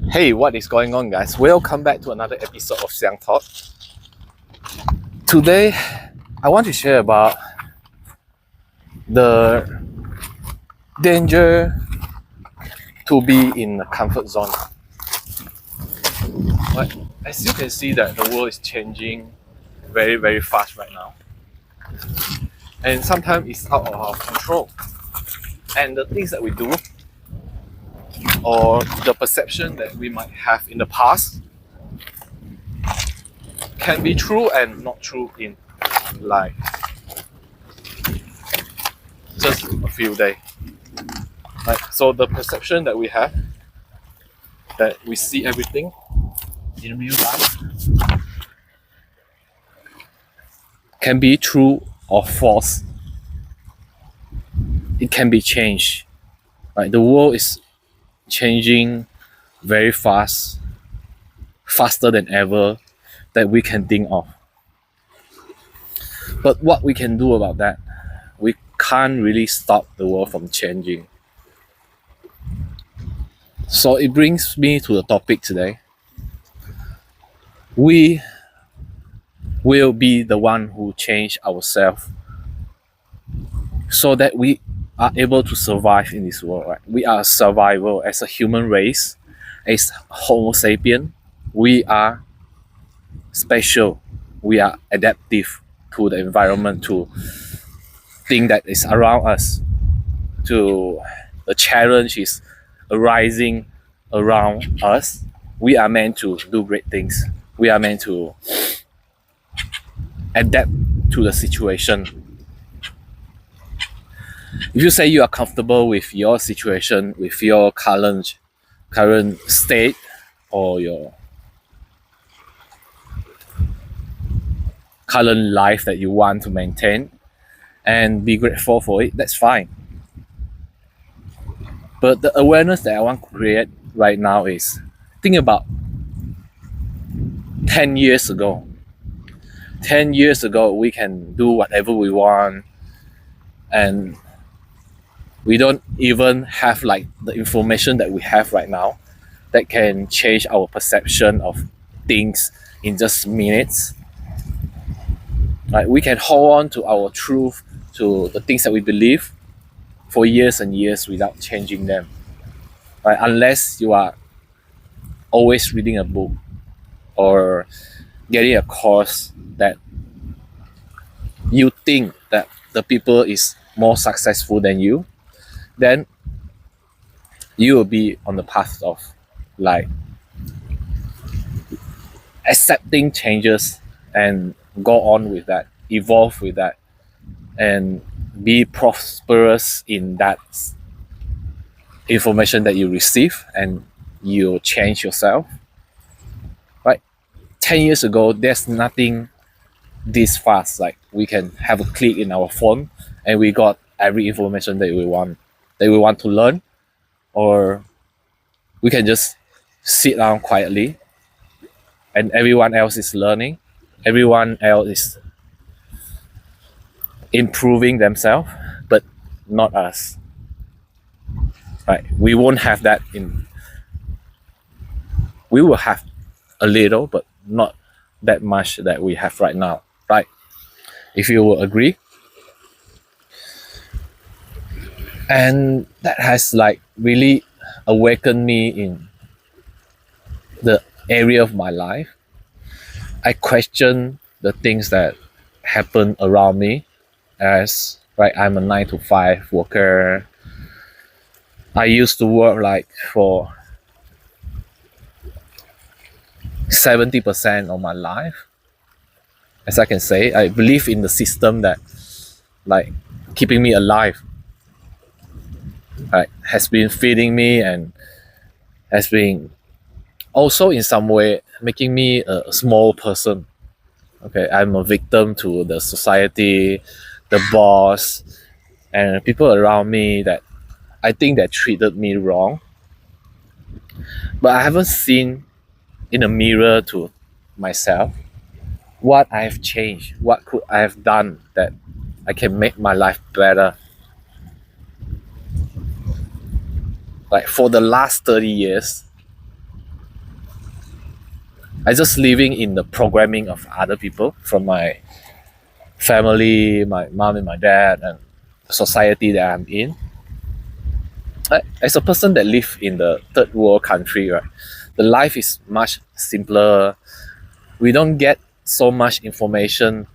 Hey, what is going on, guys? Welcome back to another episode of Xiang Talk. Today, I want to share about the danger to be in a comfort zone. But as you can see that the world is changing very, very fast right now. And sometimes it's out of our control. And the things that we do or the perception that we might have in the past can be true and not true in like just a few days. Right? So the perception that we have, that we see everything in real life, can be true or false. It can be changed. Right? The world is changing very fast, faster than ever that we can think of. But what we can do about that, we can't really stop the world from changing. So it brings me to the topic today. We will be the one who change ourselves so that we are able to survive in this world. Right? We are survival as a human race, as Homo sapien. We are special. We are adaptive to the environment, to thing that is around us, to the challenge is arising around us. We are meant to do great things. We are meant to adapt to the situation. If you say you are comfortable with your situation, with your current state, or your current life that you want to maintain and be grateful for it, that's fine. But the awareness that I want to create right now is, think about 10 years ago. 10 years ago, we can do whatever we want, and we don't even have like the information that we have right now that can change our perception of things in just minutes. Right? We can hold on to our truth, to the things that we believe for years and years without changing them. Right? Unless you are always reading a book or getting a course that you think that the people is more successful than you, then you will be on the path of like accepting changes and go on with that, evolve with that, and be prosperous in that information that you receive, and you change yourself. Right? 10 years ago, there's nothing this fast. Like we can have a click in our phone and we got every information that we want to learn, or we can just sit down quietly and everyone else is learning, everyone else is improving themselves, but not us. Right? We won't have that we will have a little, but not that much that we have right now. Right? If you will agree. And that has like really awakened me in the area of my life. I question the things that happen around me, as right, I'm a 9-to-5 worker. I used to work like for 70% of my life. As I can say, I believe in the system that like keeping me alive. Right, has been feeding me and has been also in some way making me a small person. Okay, I'm a victim to the society, the boss, and people around me that I think that treated me wrong. But I haven't seen in a mirror to myself what I have changed, what could I have done that I can make my life better. Like for the last 30 years, I just living in the programming of other people from my family, my mom and my dad, and the society that I'm in. As a person that live in the third world country, right, the life is much simpler. We don't get so much information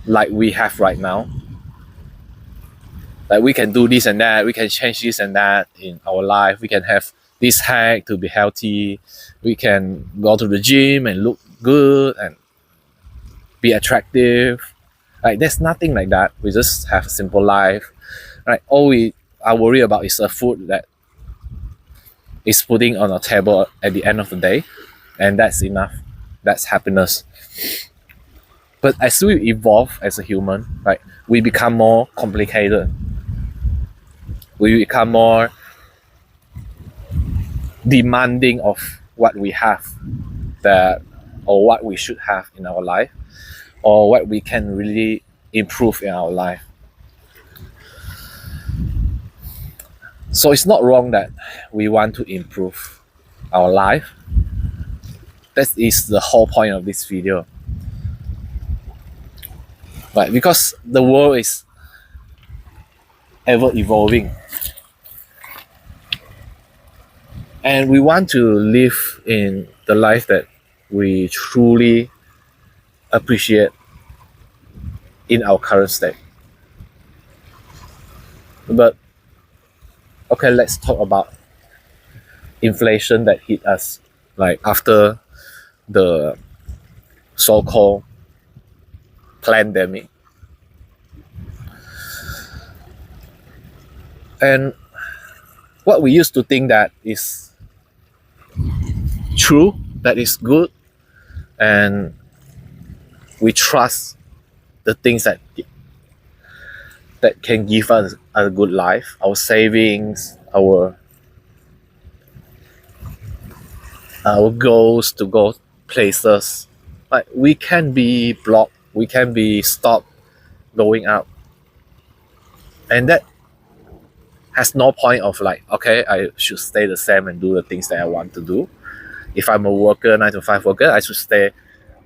like we have right now. Like we can do this and that, we can change this and that in our life. We can have this hack to be healthy. We can go to the gym and look good and be attractive. Like there's nothing like that. We just have a simple life. Right? All we are worried about is the food that is putting on our table at the end of the day, and that's enough. That's happiness. But as we evolve as a human, right, we become more complicated. We become more demanding of what we have, that or what we should have in our life, or what we can really improve in our life. So it's not wrong that we want to improve our life. That is the whole point of this video. But because the world is ever evolving, and we want to live in the life that we truly appreciate in our current state. But okay, let's talk about inflation that hit us like after the so-called pandemic. And what we used to think that is true, that is good, and we trust the things that can give us a good life, our savings, our goals to go places. Like we can be blocked, we can be stopped going out, and that has no point of like, okay, I should stay the same and do the things that I want to do. If I'm a worker, 9 to 5 worker, I should stay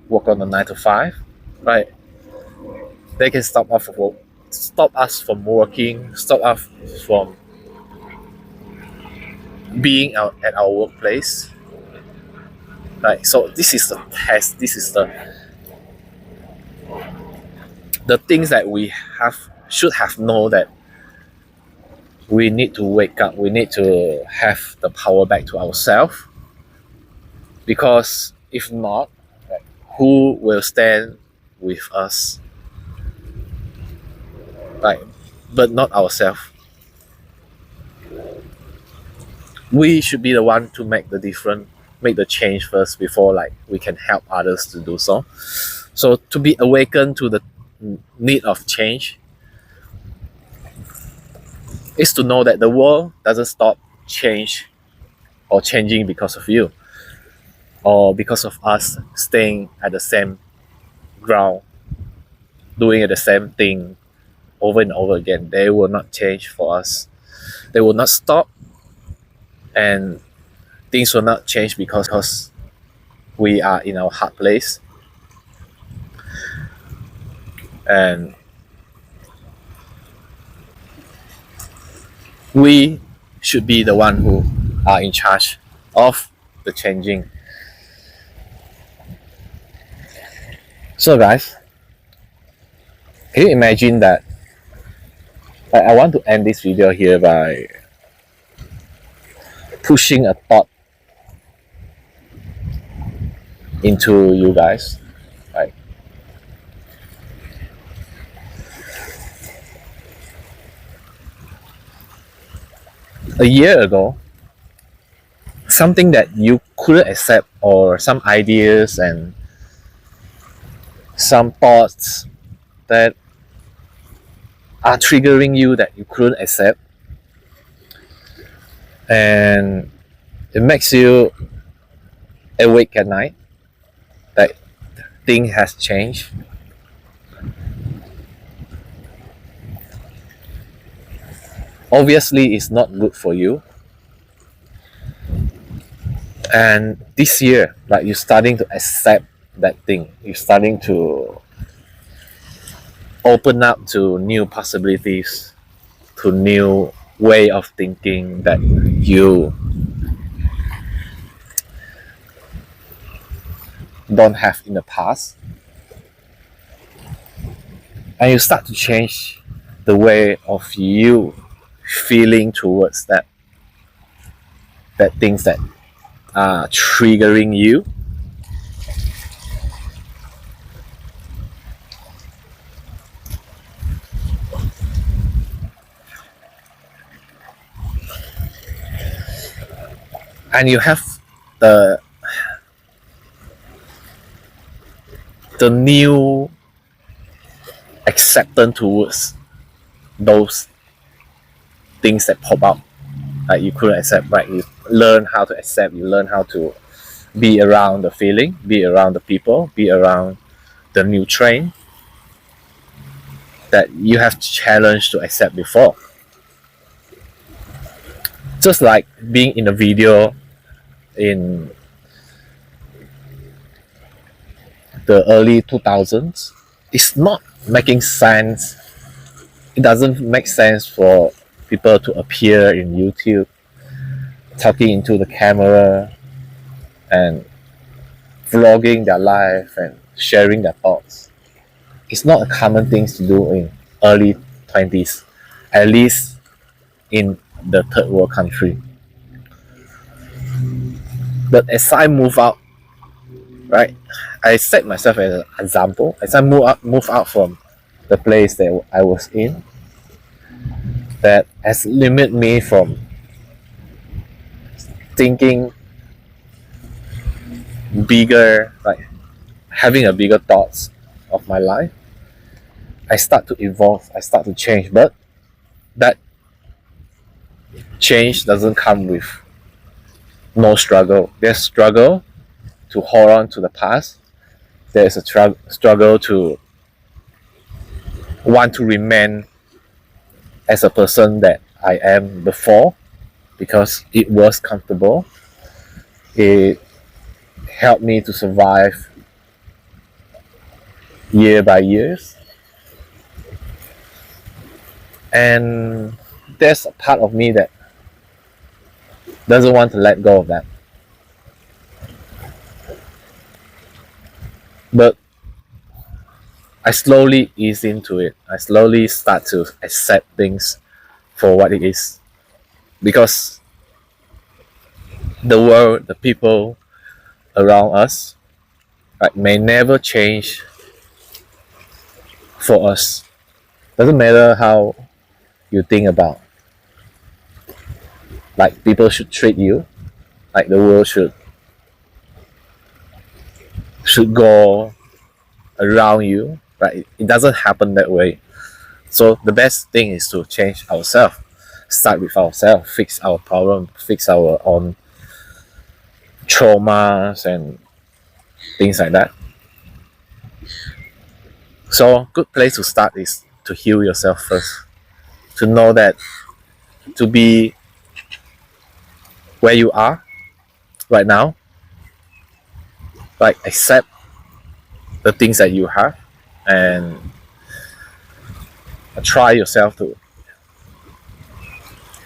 work on the 9 to 5, right? They can stop us from working, stop us from being out at our workplace. Right. So this is the test. This is the things that we should have known, that we need to wake up. We need to have the power back to ourselves. Because if not, like, who will stand with us? Like, but not ourselves. We should be the one to make the difference, make the change first before like we can help others to do so. So to be awakened to the need of change is to know that the world doesn't stop changing because of you, or because of us staying at the same ground, doing the same thing over and over again. They will not change for us. They will not stop, and things will not change because we are in our hard place. And we should be the one who are in charge of the changing. So guys, can you imagine that? I want to end this video here by pushing a thought into you guys. Right? A year ago, something that you couldn't accept, or some ideas and some thoughts that are triggering you that you couldn't accept, and it makes you awake at night, that thing has changed. Obviously it's not good for you. And this year, like, you're starting to accept that thing. You're starting to open up to new possibilities, to new way of thinking that you don't have in the past. And you start to change the way of you feeling towards that things that are triggering you. And you have the new acceptance towards those things that pop up, like you couldn't accept, right? You learn how to accept, you learn how to be around the feeling, be around the people, be around the new train that you have challenged to accept before. Just like being in a video in the early 2000s, it's not making sense. It doesn't make sense for people to appear in YouTube talking into the camera and vlogging their life and sharing their thoughts. It's not a common thing to do in early 20s, at least in the third world country. But as I move out, right, I set myself as an example. As I move out from the place that I was in, that has limited me from thinking bigger, like having a bigger thoughts of my life. I start to evolve, I start to change, but that change doesn't come with no struggle. There's struggle to hold on to the past. There's a struggle to want to remain as a person that I am before, because it was comfortable. It helped me to survive year by years. And there's a part of me that doesn't want to let go of that. But I slowly ease into it. I slowly start to accept things for what it is. Because the world, the people around us, right, may never change for us. Doesn't matter how you think about, like, people should treat you, like the world should go around you, right? It doesn't happen that way. So the best thing is to change ourselves, start with ourselves, fix our problem, fix our own traumas and things like that. So good place to start is to heal yourself first, to know that to be where you are right now, like accept the things that you have and try yourself to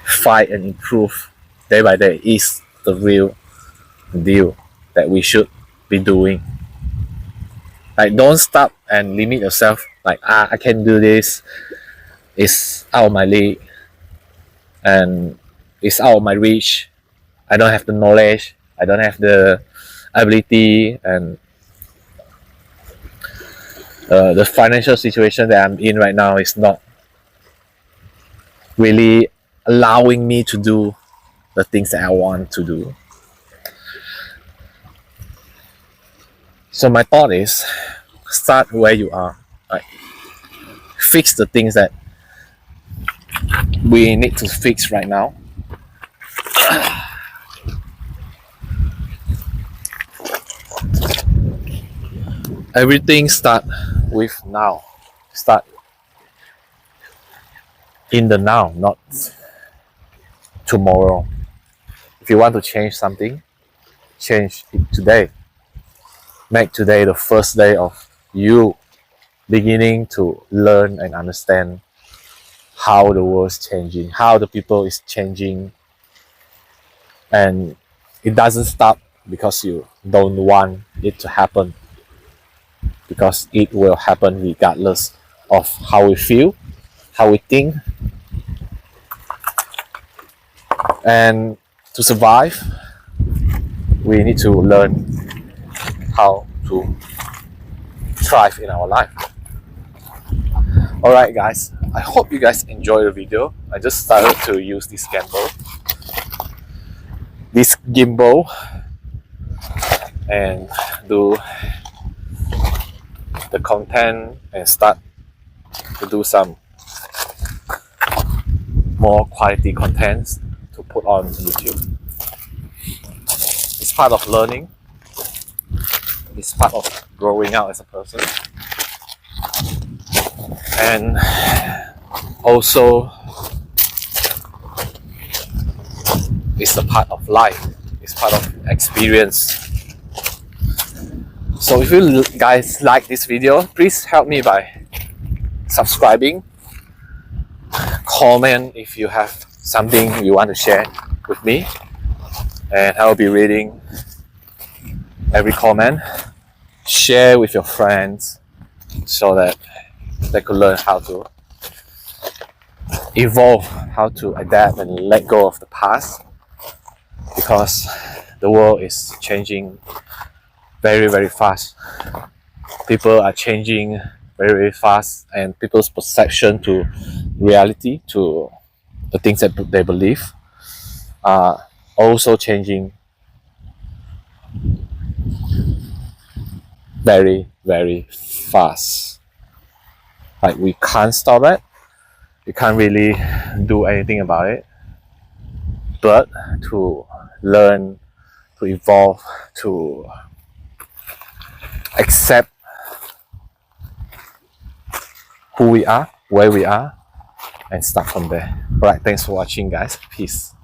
fight and improve day by day is the real deal that we should be doing. Like, don't stop and limit yourself, like, I can't do this, it's out of my league and it's out of my reach, I don't have the knowledge, I don't have the ability, and the financial situation that I'm in right now is not really allowing me to do the things that I want to do. So my thought is, start where you are, right? Fix the things that we need to fix right now. Everything start with now. Start in the now, not tomorrow. If you want to change something, change it today. Make today the first day of you beginning to learn and understand how the world's changing, how the people is changing, and it doesn't stop because you don't want it to happen, because it will happen regardless of how we feel, how we think. And to survive, we need to learn how to thrive in our life. Alright guys, I hope you guys enjoy the video. I just started to use this gimbal and do the content and start to do some more quality contents to put on YouTube. It's part of learning. It's part of growing out as a person. And also it's a part of life. It's part of experience. So if you guys like this video, please help me by subscribing, comment if you have something you want to share with me, and I'll be reading every comment. Share with your friends so that they could learn how to evolve, how to adapt and let go of the past, because the world is changing very, very fast. People are changing very, very fast, and people's perception to reality, to the things that they believe, are also changing very, very fast. Like, we can't stop it. We can't really do anything about it, but to learn, to evolve, to accept who we are, where we are, and start from there. Alright, thanks for watching guys. Peace.